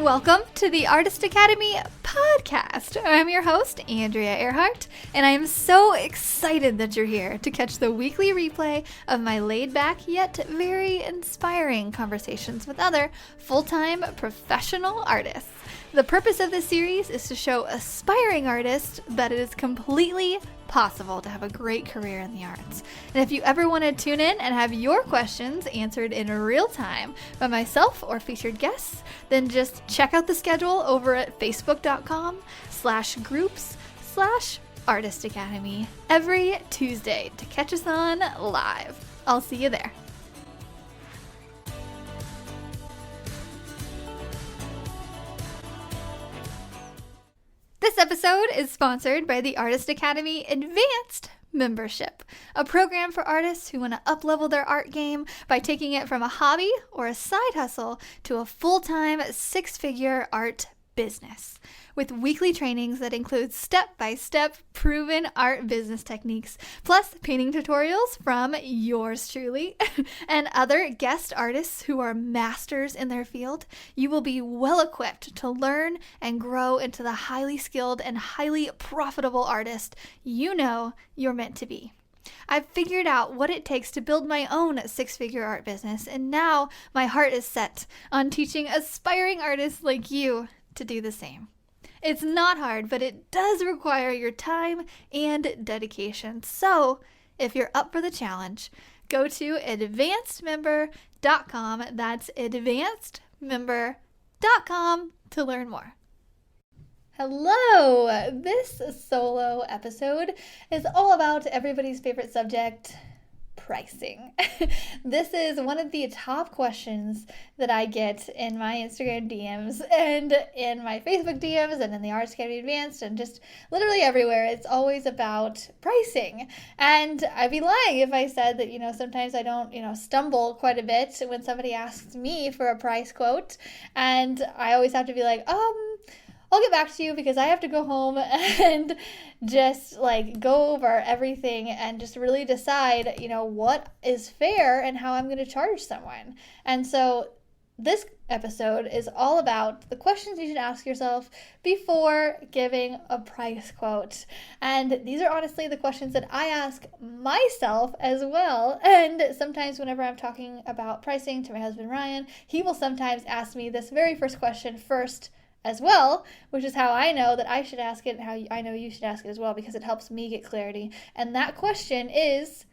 Welcome to the Artist Academy podcast. I'm your host, Andrea Earhart, and I am so excited that you're here to catch the weekly replay of my laid-back yet very inspiring conversations with other full-time professional artists. The purpose of this series is to show aspiring artists that it is completely possible to have a great career in the arts. And if you ever want to tune in and have your questions answered in real time by myself or featured guests, then just check out the schedule over at facebook.com/groups/Artist Academy every Tuesday to catch us on live. I'll see you there. This episode is sponsored by the Artist Academy Advanced Membership, a program for artists who want to up-level their art game by taking it from a hobby or a side hustle to a full-time six-figure art business. With weekly trainings that include step-by-step proven art business techniques, plus painting tutorials from yours truly and other guest artists who are masters in their field, you will be well equipped to learn and grow into the highly skilled and highly profitable artist you know you're meant to be. I've figured out what it takes to build my own six-figure art business, and now my heart is set on teaching aspiring artists like you to do the same. It's not hard, but it does require your time and dedication. So if you're up for the challenge, go to advancedmember.com. That's advancedmember.com to learn more. Hello! This solo episode is all about everybody's favorite subject, pricing. This is one of the top questions that I get in my Instagram DMs and in my Facebook DMs and in the Artist Academy Advanced and just literally everywhere. It's always about pricing. And I'd be lying if I said that, sometimes I don't, stumble quite a bit when somebody asks me for a price quote. And I always have to be like, I'll get back to you because I have to go home and just go over everything and just really decide, what is fair and how I'm going to charge someone. And so this episode is all about the questions you should ask yourself before giving a price quote. And these are honestly the questions that I ask myself as well. And sometimes whenever I'm talking about pricing to my husband, Ryan, he will sometimes ask me this very first question first as well, which is how I know that I should ask it and how I know you should ask it as well, because it helps me get clarity. And that question is,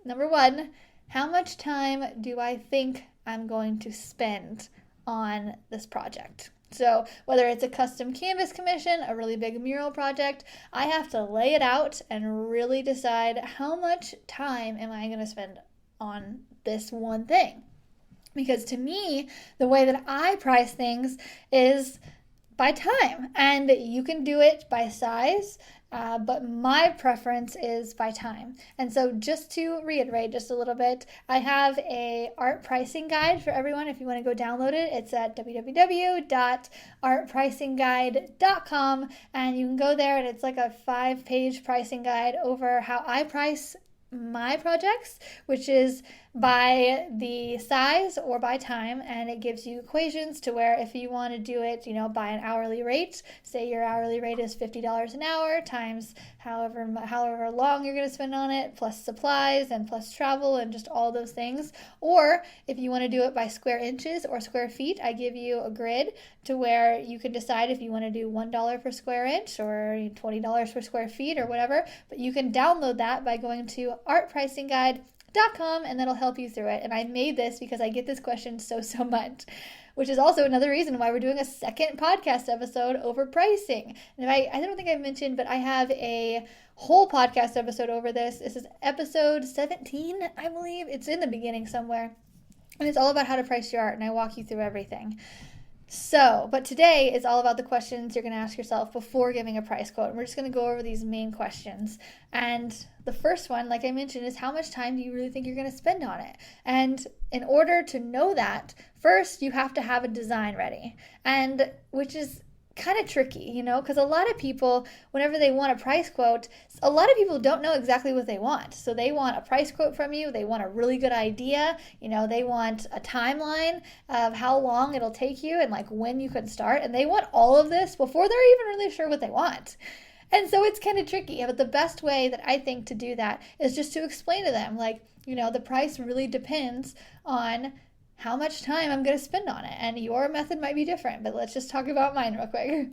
number one, how much time do I think I'm going to spend on this project? So whether it's a custom canvas commission, a really big mural project, I have to lay it out and really decide how much time am I going to spend on this one thing. Because to me, the way that I price things is by time, and you can do it by size, but my preference is by time. And so just to reiterate just a little bit, I have a art pricing guide for everyone. If you want to go download it, it's at www.artpricingguide.com, and you can go there and it's like a 5-page pricing guide over how I price my projects, which is by the size or by time, and it gives you equations to where if you want to do it, by an hourly rate, say your hourly rate is $50 an hour times however long you're going to spend on it, plus supplies and plus travel and just all those things. Or if you want to do it by square inches or square feet, I give you a grid to where you can decide if you want to do $1 per square inch or $20 per square feet or whatever. But you can download that by going to artpricingguide.com, and that'll help you through it. And I made this because I get this question so much, which is also another reason why we're doing a second podcast episode over pricing. And I don't think I mentioned, but I have a whole podcast episode over this. This is episode 17, I believe. It's in the beginning somewhere. And it's all about how to price your art, and I walk you through everything. So, but today is all about the questions you're going to ask yourself before giving a price quote. And we're just going to go over these main questions. And the first one, like I mentioned, is how much time do you really think you're going to spend on it? And in order to know that, first you have to have a design ready, and which is kind of tricky, because a lot of people, whenever they want a price quote, a lot of people don't know exactly what they want. So they want a price quote from you. They want a really good idea. They want a timeline of how long it'll take you and like when you could start. And they want all of this before they're even really sure what they want. And so it's kind of tricky. But the best way that I think to do that is just to explain to them, like, the price really depends on how much time I'm going to spend on it. And your method might be different, but let's just talk about mine real quick.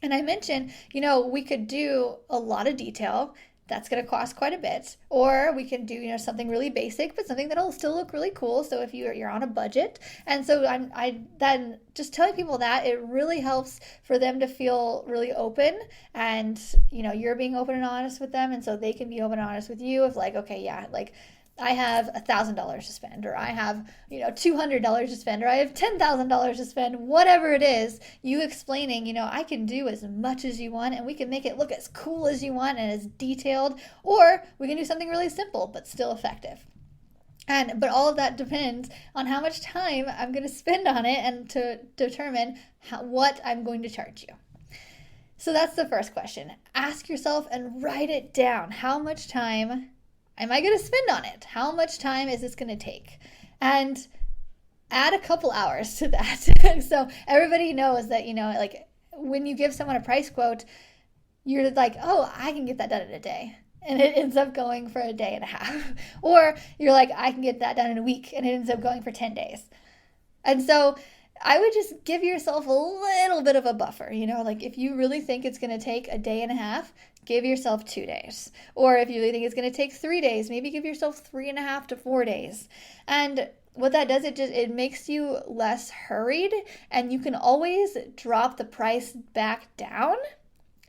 And I mentioned, we could do a lot of detail. That's going to cost quite a bit. Or we can do, something really basic, but something that'll still look really cool. So if you're on a budget. And so I then just telling people that it really helps for them to feel really open, and, you're being open and honest with them. And so they can be open and honest with you of like, okay, yeah, like I have $1,000 to spend, or I have, $200 to spend, or I have $10,000 to spend, whatever it is, you explaining, I can do as much as you want, and we can make it look as cool as you want and as detailed, or we can do something really simple but still effective. But all of that depends on how much time I'm going to spend on it and to determine what I'm going to charge you. So that's the first question. Ask yourself and write it down. How much time am I going to spend on it? How much time is this going to take? And add a couple hours to that. So everybody knows that, like when you give someone a price quote, you're like, oh, I can get that done in a day. And it ends up going for a day and a half. Or you're like, I can get that done in a week, and it ends up going for 10 days. And so I would just give yourself a little bit of a buffer, like if you really think it's going to take a day and a half, give yourself 2 days. Or if you really think it's going to take 3 days, maybe give yourself 3.5 to 4 days. And what that does, it makes you less hurried, and you can always drop the price back down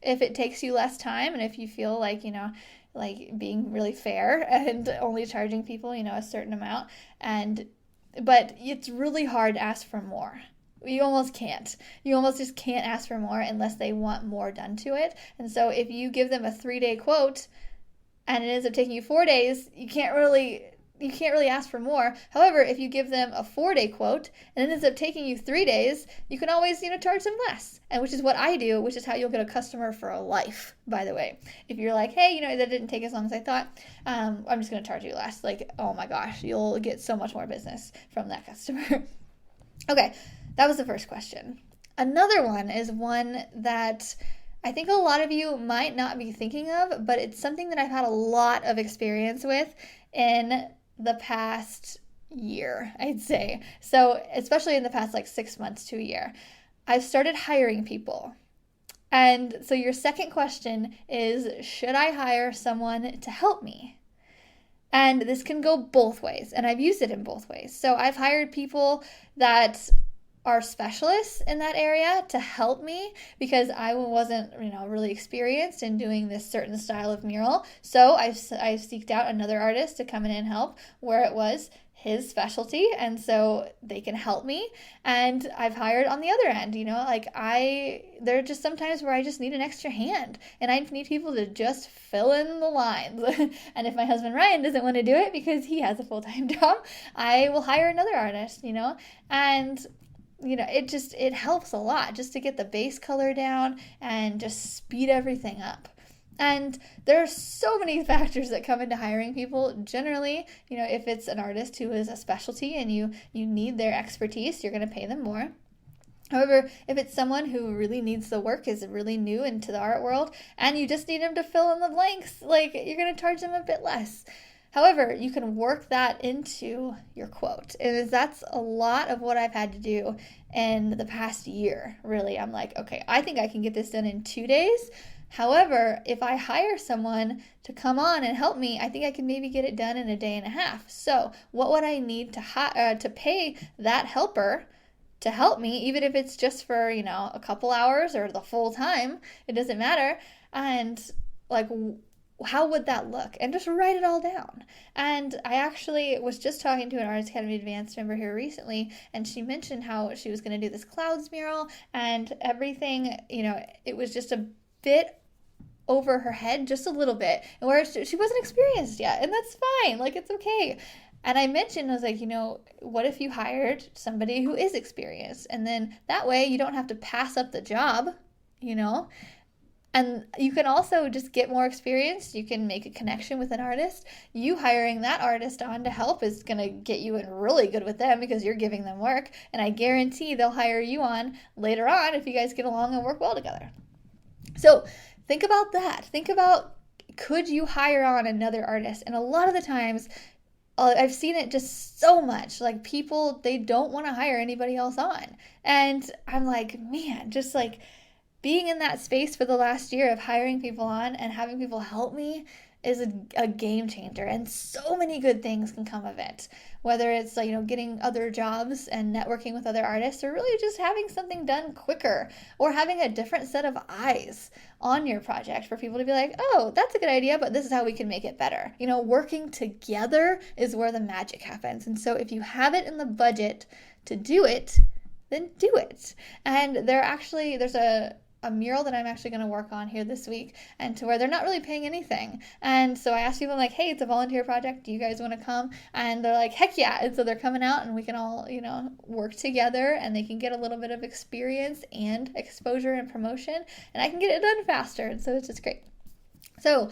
if it takes you less time, and if you feel like, like being really fair and only charging people, a certain amount. But it's really hard to ask for more. You almost can't. You almost just can't ask for more unless they want more done to it. And so if you give them a 3-day quote and it ends up taking you 4 days, you can't really ask for more. However, if you give them a 4-day quote and it ends up taking you 3 days, you can always, charge them less. And which is what I do, which is how you'll get a customer for a life, by the way. If you're like, hey, that didn't take as long as I thought, I'm just going to charge you less. Like, oh my gosh, you'll get so much more business from that customer. Okay, that was the first question. Another one is one that I think a lot of you might not be thinking of, but it's something that I've had a lot of experience with in the past year, I'd say. So especially in the past 6 months to a year, I've started hiring people. And so your second question is, should I hire someone to help me? And this can go both ways, and I've used it in both ways. So I've hired people that are specialists in that area to help me because I wasn't, really experienced in doing this certain style of mural. So I seeked out another artist to come in and help where it was his specialty, and so they can help me. And I've hired on the other end, there are just sometimes where I just need an extra hand, and I need people to just fill in the lines. And if my husband Ryan doesn't want to do it because he has a full-time job, I will hire another artist, and it helps a lot just to get the base color down and just speed everything up. And there are so many factors that come into hiring people. Generally, if it's an artist who is a specialty and you need their expertise, you're going to pay them more. However, if it's someone who really needs the work, is really new into the art world, and you just need them to fill in the blanks, you're going to charge them a bit less. However, you can work that into your quote. And that's a lot of what I've had to do in the past year, really. I'm like, okay, I think I can get this done in 2 days. However, if I hire someone to come on and help me, I think I can maybe get it done in a day and a half. So what would I need to pay that helper to help me, even if it's just for, a couple hours or the full time? It doesn't matter. And how would that look? And just write it all down. And I actually was just talking to an Artist Academy Advanced member here recently, and she mentioned how she was going to do this clouds mural and everything, it was just a bit over her head, just a little bit, and where she wasn't experienced yet, and that's fine, it's okay. And I mentioned, I was like, what if you hired somebody who is experienced? And then that way you don't have to pass up the job, you know? And you can also just get more experience. You can make a connection with an artist. You hiring that artist on to help is going to get you in really good with them because you're giving them work. And I guarantee they'll hire you on later on if you guys get along and work well together. So think about that. Think about, could you hire on another artist? And a lot of the times, I've seen it just so much. Like people, they don't want to hire anybody else on. And I'm like, man, just like being in that space for the last year of hiring people on and having people help me is a game changer, and so many good things can come of it, whether it's like getting other jobs and networking with other artists, or really just having something done quicker, or having a different set of eyes on your project for people to be like, oh, that's a good idea, but this is how we can make it better. Working together is where the magic happens. And so if you have it in the budget to do it, then do it. And there's a mural that I'm actually going to work on here this week, and to where they're not really paying anything. And so I asked people, I'm like, hey, it's a volunteer project. Do you guys want to come? And they're like, heck yeah. And so they're coming out, and we can all, work together, and they can get a little bit of experience and exposure and promotion, and I can get it done faster. And so it's just great. So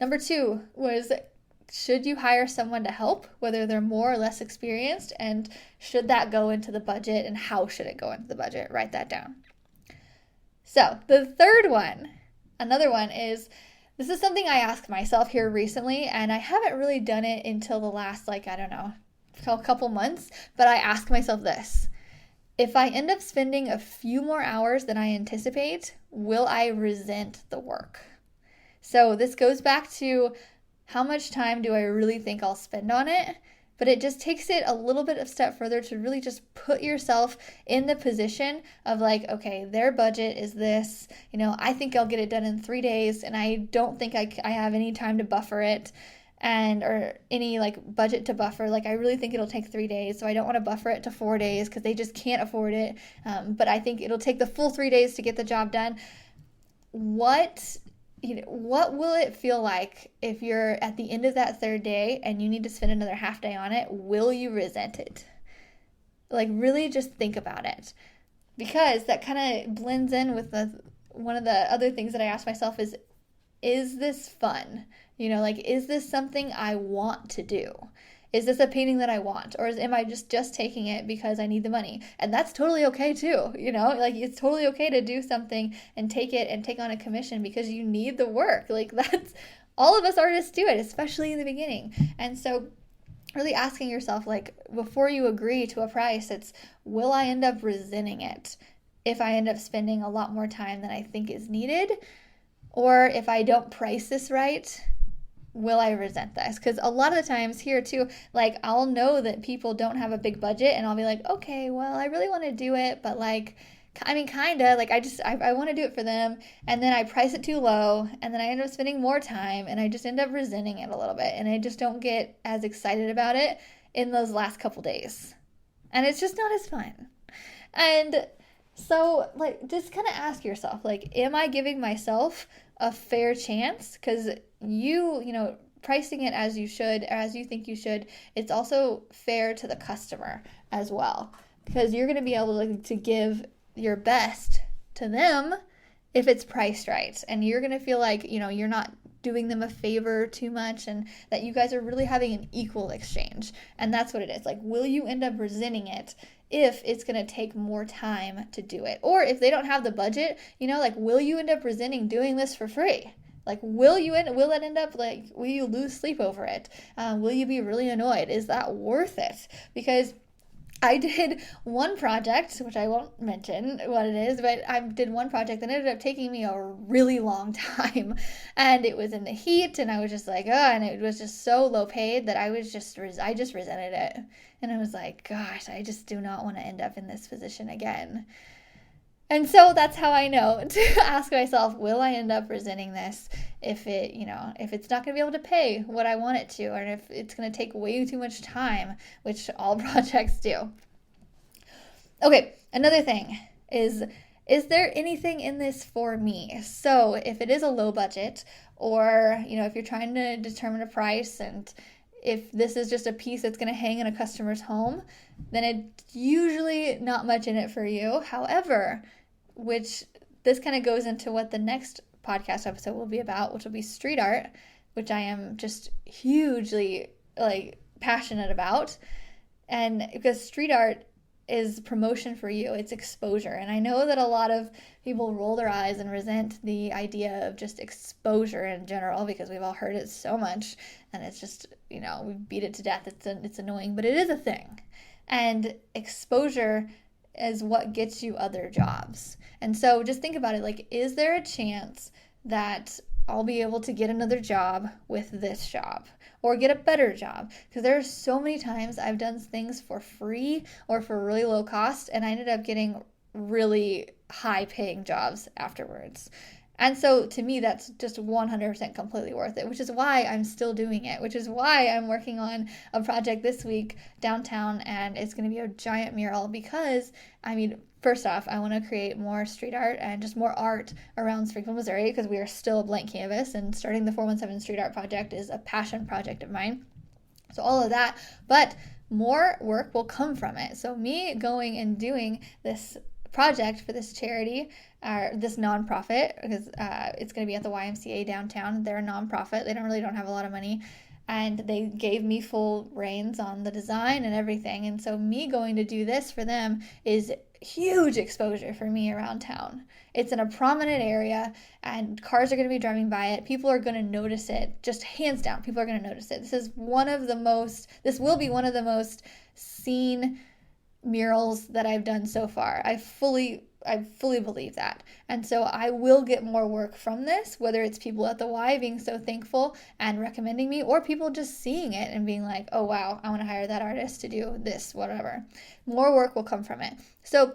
number 2 was, should you hire someone to help, whether they're more or less experienced, and should that go into the budget, and how should it go into the budget? Write that down. So the third one, another one is, this is something I asked myself here recently, and I haven't really done it until the last, a couple months, but I ask myself this: if I end up spending a few more hours than I anticipate, will I resent the work? So this goes back to, how much time do I really think I'll spend on it? But it just takes it a little bit of step further to really just put yourself in the position of like, okay, their budget is this, I think I'll get it done in 3 days, and I don't think I have any time to buffer it, or any budget to buffer. I really think it'll take 3 days, so I don't want to buffer it to 4 days because they just can't afford it. But I think it'll take the full 3 days to get the job done. What will it feel like if you're at the end of that 3rd day and you need to spend another half day on it? Will you resent it? Really just think about it, because that kind of blends in with one of the other things that I ask myself is this fun? Is this something I want to do? Is this a painting that I want? Or am I just taking it because I need the money? And that's totally okay too, it's totally okay to do something and take it and take on a commission because you need the work. That's, all of us artists do it, especially in the beginning. And so really asking yourself, before you agree to a price, it's, will I end up resenting it if I end up spending a lot more time than I think is needed? Or if I don't price this right, will I resent this? Because a lot of the times here too, I'll know that people don't have a big budget, and I'll be like, okay, well, I really want to do it, but kind of, I want to do it for them, and then I price it too low, and then I end up spending more time, and I just end up resenting it a little bit, and I just don't get as excited about it in those last couple days, and it's just not as fun. And so, just kind of ask yourself, am I giving myself a fair chance? Because pricing it as you should, or as you think you should, it's also fair to the customer as well, because you're going to be able to give your best to them if it's priced right, and you're going to feel like, you're not doing them a favor too much, and that you guys are really having an equal exchange. And that's what it is. Will you end up resenting it if it's going to take more time to do it? Or if they don't have the budget, will you end up resenting doing this for free? Will it end up, will you lose sleep over it? Will you be really annoyed? Is that worth it? Because I did one project, which I won't mention what it is, but I did one project that ended up taking me a really long time, and it was in the heat, and I was just like, oh, and it was just so low paid that I just resented it, and I was like, gosh, I just do not want to end up in this position again. And so that's how I know to ask myself, will I end up resenting this if it's not going to be able to pay what I want it to, or if it's going to take way too much time, which all projects do. Okay, another thing is there anything in this for me? So if it is a low budget, or, if you're trying to determine a price and if this is just a piece that's going to hang in a customer's home, then it's usually not much in it for you. However, which this kind of goes into what the next podcast episode will be about, which will be street art, which I am just hugely passionate about. And because street art is promotion for you, it's exposure. And I know that a lot of people roll their eyes and resent the idea of just exposure in general, because we've all heard it so much, and it's just, we beat it to death. It's annoying, but it is a thing. And exposure is what gets you other jobs. And so just think about it, is there a chance that I'll be able to get another job with this job, or get a better job? Because there are so many times I've done things for free or for really low cost, and I ended up getting really high paying jobs afterwards. And so to me, that's just 100% completely worth it, which is why I'm still doing it, which is why I'm working on a project this week downtown, and it's going to be a giant mural because, first off, I want to create more street art and just more art around Springfield, Missouri, because we are still a blank canvas, and starting the 417 Street Art Project is a passion project of mine. So all of that, but more work will come from it. So me going and doing this project for this charity, this nonprofit, because it's going to be at the YMCA downtown. They're a nonprofit. They don't have a lot of money, and they gave me full reins on the design and everything. And so me going to do this for them is huge exposure for me around town. It's in a prominent area, and cars are going to be driving by it. People are going to notice it, just hands down. People are going to notice it. This will be one of the most seen murals that I've done so far. I fully believe that. And so I will get more work from this, whether it's people at the Y being so thankful and recommending me, or people just seeing it and being like, oh wow, I want to hire that artist to do this, whatever. More work will come from it. So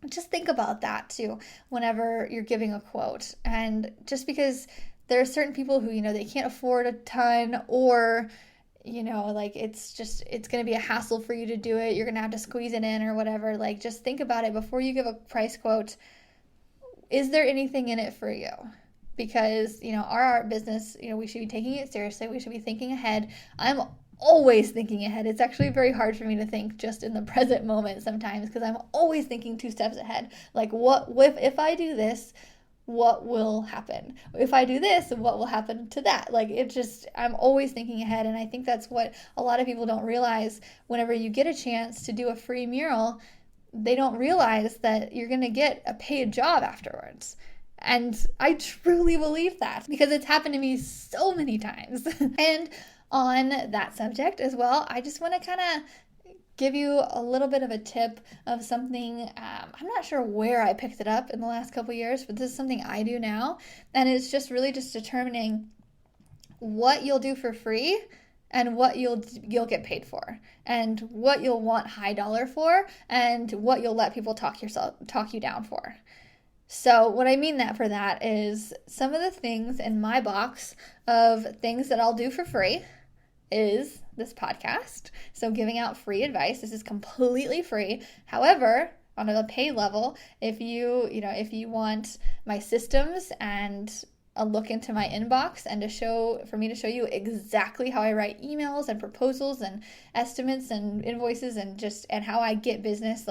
just think about that too whenever you're giving a quote. And just because there are certain people who, they can't afford a ton, or it's going to be a hassle for you to do it. You're going to have to squeeze it in or whatever. Just think about it before you give a price quote. Is there anything in it for you? Because, our art business, we should be taking it seriously. We should be thinking ahead. I'm always thinking ahead. It's actually very hard for me to think just in the present moment sometimes, because I'm always thinking 2 steps ahead. If I do this, what will happen? If I do this, what will happen to that? I'm always thinking ahead. And I think that's what a lot of people don't realize. Whenever you get a chance to do a free mural, they don't realize that you're going to get a paid job afterwards. And I truly believe that, because it's happened to me so many times. And on that subject as well, I just want to kind of give you a little bit of a tip of something. I'm not sure where I picked it up in the last couple years, but this is something I do now. And it's just really just determining what you'll do for free and what you'll get paid for, and what you'll want high dollar for, and what you'll let people talk you down for. So what I mean for that is some of the things in my box of things that I'll do for free is this podcast. So giving out free advice. This is completely free. However, on a paid level, if you want my systems and a look into my inbox, and for me to show you exactly how I write emails and proposals and estimates and invoices and how I get business,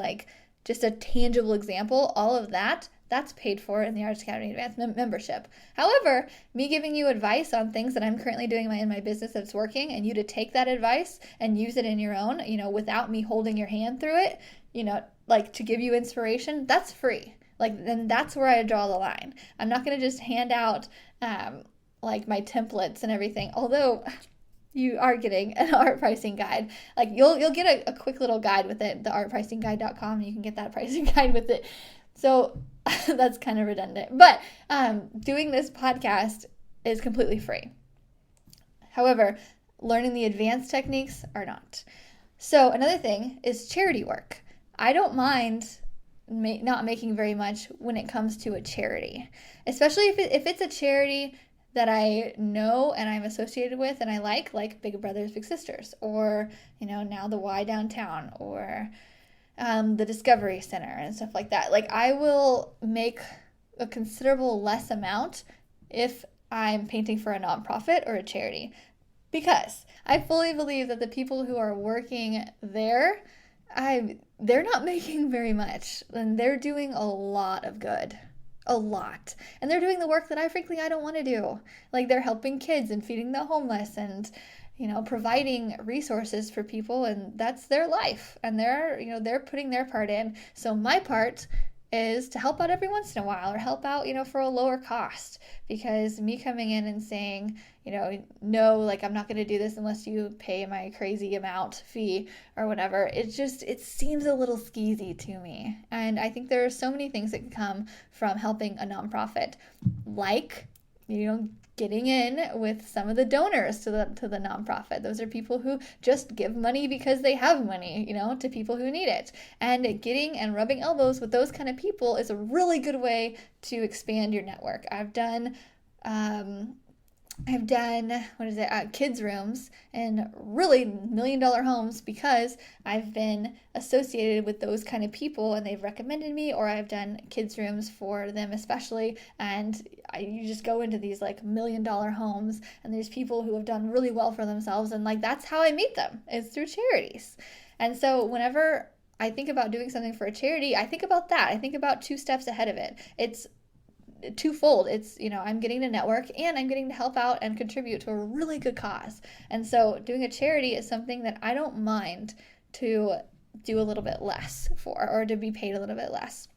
just a tangible example, all of that's paid for in the Arts Academy Advanced membership. However, me giving you advice on things that I'm currently doing in my business that's working, and you to take that advice and use it in your own, without me holding your hand through it, to give you inspiration, that's free. Then that's where I draw the line. I'm not going to just hand out my templates and everything, although you are getting an art pricing guide. You'll get a quick little guide with it, the artpricingguide.com, and you can get that pricing guide with it. So that's kind of redundant. But doing this podcast is completely free. However, learning the advanced techniques are not. So another thing is charity work. I don't mind not making very much when it comes to a charity, especially if it's a charity that I know and I'm associated with and I like Big Brothers Big Sisters, or now the Y downtown, or the Discovery Center and stuff like that. I will make a considerable less amount if I'm painting for a nonprofit or a charity. Because I fully believe that the people who are working there, they're not making very much, and they're doing a lot of good. A lot. And they're doing the work that I don't want to do. Like they're helping kids and feeding the homeless and providing resources for people, and that's their life. And they're putting their part in. So my part is to help out every once in a while, or help out, for a lower cost. Because me coming in and saying, no, like I'm not going to do this unless you pay my crazy amount fee or whatever, it seems a little skeezy to me. And I think there are so many things that can come from helping a nonprofit, like, getting in with some of the donors to the nonprofit. Those are people who just give money because they have money, to people who need it. And getting and rubbing elbows with those kind of people is a really good way to expand your network. I've done kids rooms in really $1 million homes because I've been associated with those kind of people and they've recommended me, or I've done kids rooms for them especially. And you just go into these like $1 million homes and there's people who have done really well for themselves. And like, that's how I meet them, is through charities. And so whenever I think about doing something for a charity, I think about that. I think about 2 steps ahead of it. It's twofold. It's, I'm getting to network and I'm getting to help out and contribute to a really good cause. And so doing a charity is something that I don't mind to do a little bit less for, or to be paid a little bit less.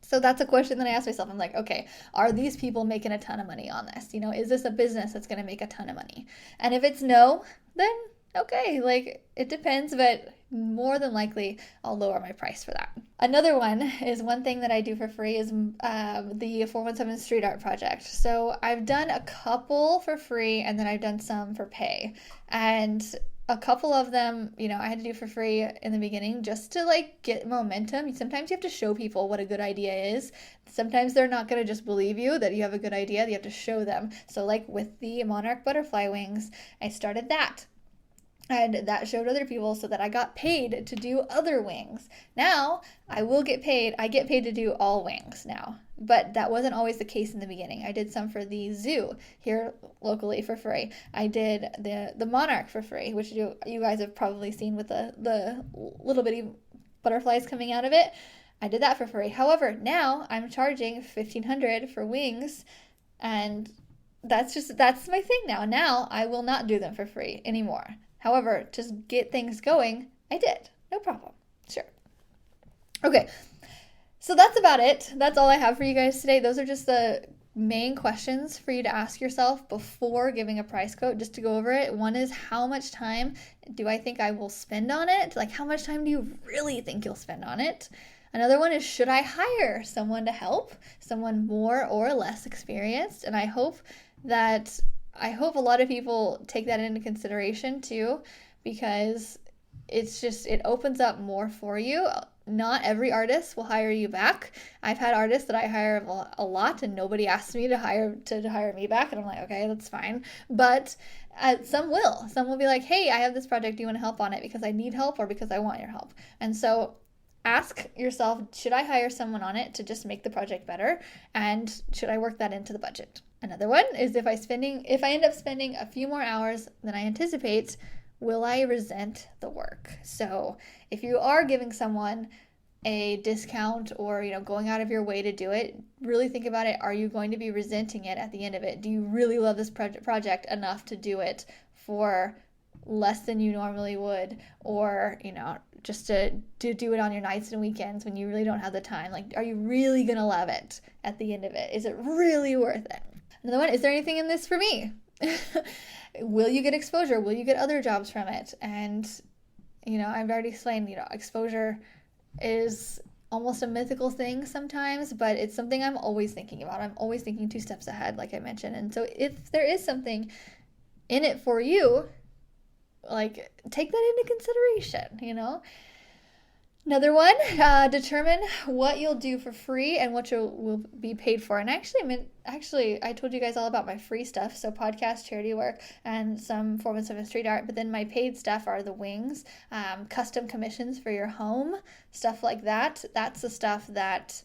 So that's a question that I ask myself. I'm like, okay, are these people making a ton of money on this? Is this a business that's going to make a ton of money? And if it's no, then okay, like it depends, but more than likely I'll lower my price for that. Another one is, one thing that I do for free is the 417 street art project. So I've done a couple for free and then I've done some for pay. And a couple of them, I had to do for free in the beginning just to like get momentum. Sometimes you have to show people what a good idea is. Sometimes they're not going to just believe you that you have a good idea. You have to show them. So like with the monarch butterfly wings, I started that. And that showed other people so that I got paid to do other wings. Now I will get paid. I get paid to do all wings now. But that wasn't always the case in the beginning. I did some for the zoo here locally for free. I did the monarch for free, which you guys have probably seen with the little bitty butterflies coming out of it. I did that for free. However, now I'm charging $1,500 for wings, and that's my thing now. Now I will not do them for free anymore. However, to get things going, I did. No problem. Sure. Okay, so that's about it. That's all I have for you guys today. Those are just the main questions for you to ask yourself before giving a price quote, just to go over it. One is, how much time do I think I will spend on it? Like, how much time do you really think you'll spend on it? Another one is, should I hire someone to help, someone more or less experienced? And I hope a lot of people take that into consideration too, because it opens up more for you. Not every artist will hire you back. I've had artists that I hire a lot and nobody asks me to hire me back, and I'm like, okay, that's fine. But some will. Some will be like, hey, I have this project. Do you want to help on it because I need help or because I want your help? And so ask yourself, should I hire someone on it to just make the project better? And should I work that into the budget? Another one is, if I end up spending a few more hours than I anticipate, will I resent the work? So if you are giving someone a discount or, going out of your way to do it, really think about it. Are you going to be resenting it at the end of it? Do you really love this project enough to do it for less than you normally would? Or, just to do it on your nights and weekends when you really don't have the time? Like, are you really going to love it at the end of it? Is it really worth it? Another one, is there anything in this for me? Will you get exposure? Will you get other jobs from it? And, I've already explained, exposure is almost a mythical thing sometimes, but it's something I'm always thinking about. I'm always thinking 2 steps ahead, like I mentioned. And so if there is something in it for you, like, take that into consideration. Another one, determine what you'll do for free and what you will be paid for. And actually, I told you guys all about my free stuff, so podcast, charity work, and some 417 street art. But then my paid stuff are the wings, custom commissions for your home, stuff like that. That's the stuff that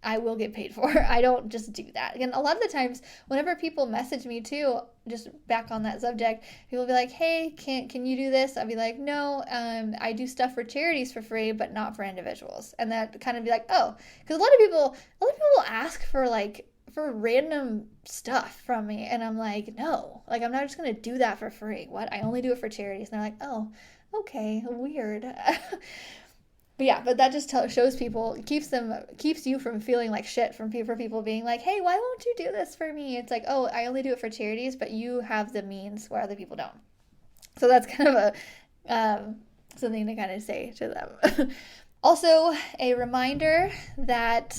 I will get paid for. I don't just do that. And a lot of the times, whenever people message me too, just back on that subject, people will be like, hey, can you do this? I'll be like, no, I do stuff for charities for free, but not for individuals. And that kind of be like, oh, because a lot of people ask for random stuff from me. And I'm like, no, like, I'm not just going to do that for free. What? I only do it for charities. And they're like, oh, okay, weird. But that just shows people, keeps you from feeling like shit for people being like, hey, why won't you do this for me? It's like, oh, I only do it for charities, but you have the means where other people don't. So that's kind of a something to kind of say to them. Also, a reminder that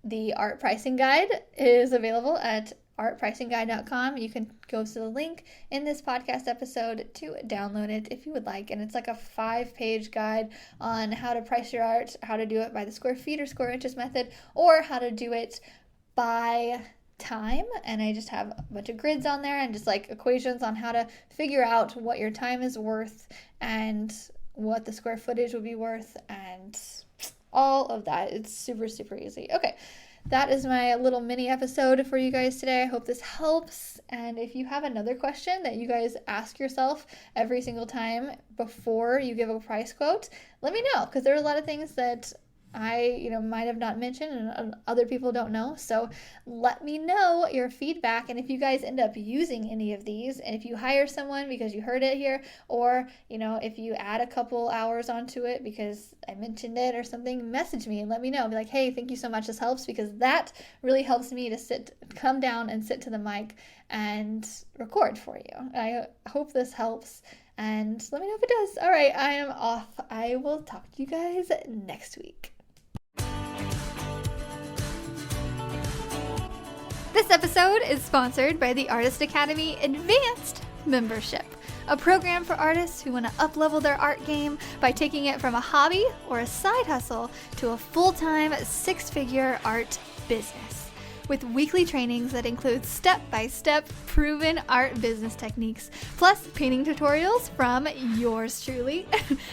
the art pricing guide is available at artpricingguide.com. You can go to the link in this podcast episode to download it if you would like. And it's like a 5-page guide on how to price your art, how to do it by the square feet or square inches method, or how to do it by time. And I just have a bunch of grids on there and just like equations on how to figure out what your time is worth and what the square footage would be worth and all of that. It's super, super easy. Okay. That is my little mini episode for you guys today. I hope this helps. And if you have another question that you guys ask yourself every single time before you give a price quote, let me know, because there are a lot of things that I, might have not mentioned and other people don't know. So let me know your feedback. And if you guys end up using any of these, and if you hire someone because you heard it here, or, if you add a couple hours onto it because I mentioned it or something, message me and let me know. Be like, hey, thank you so much. This helps, because that really helps me to come down and sit to the mic and record for you. I hope this helps. And let me know if it does. All right, I am off. I will talk to you guys next week. This episode is sponsored by the Artist Academy Advanced Membership, a program for artists who want to up-level their art game by taking it from a hobby or a side hustle to a full-time 6-figure art business. With weekly trainings that include step-by-step proven art business techniques, plus painting tutorials from yours truly,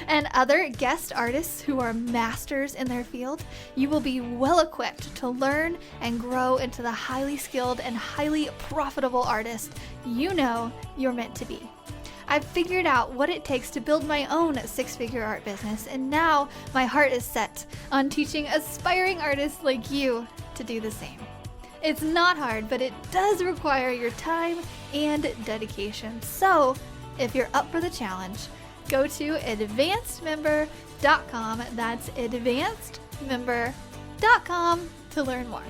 and other guest artists who are masters in their field, you will be well equipped to learn and grow into the highly skilled and highly profitable artist you're meant to be. I've figured out what it takes to build my own 6-figure art business, and now my heart is set on teaching aspiring artists like you to do the same. It's not hard, but it does require your time and dedication. So, if you're up for the challenge, go to advancedmember.com. That's advancedmember.com to learn more.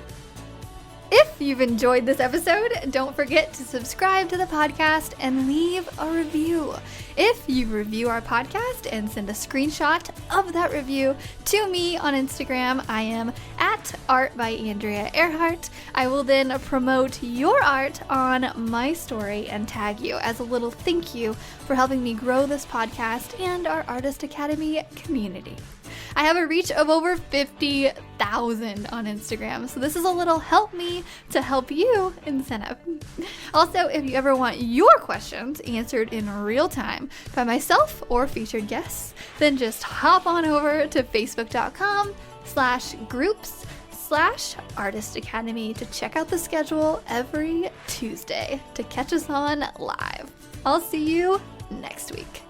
If you've enjoyed this episode, don't forget to subscribe to the podcast and leave a review. If you review our podcast and send a screenshot of that review to me on Instagram, I am at Art by Andrea Earhart. I will then promote your art on my story and tag you as a little thank you for helping me grow this podcast and our Artist Academy community. I have a reach of over 50,000 on Instagram, so this is a little help me to help you incentive. Also, if you ever want your questions answered in real time by myself or featured guests, then just hop on over to facebook.com/groups/Artist Academy to check out the schedule every Tuesday to catch us on live. I'll see you next week.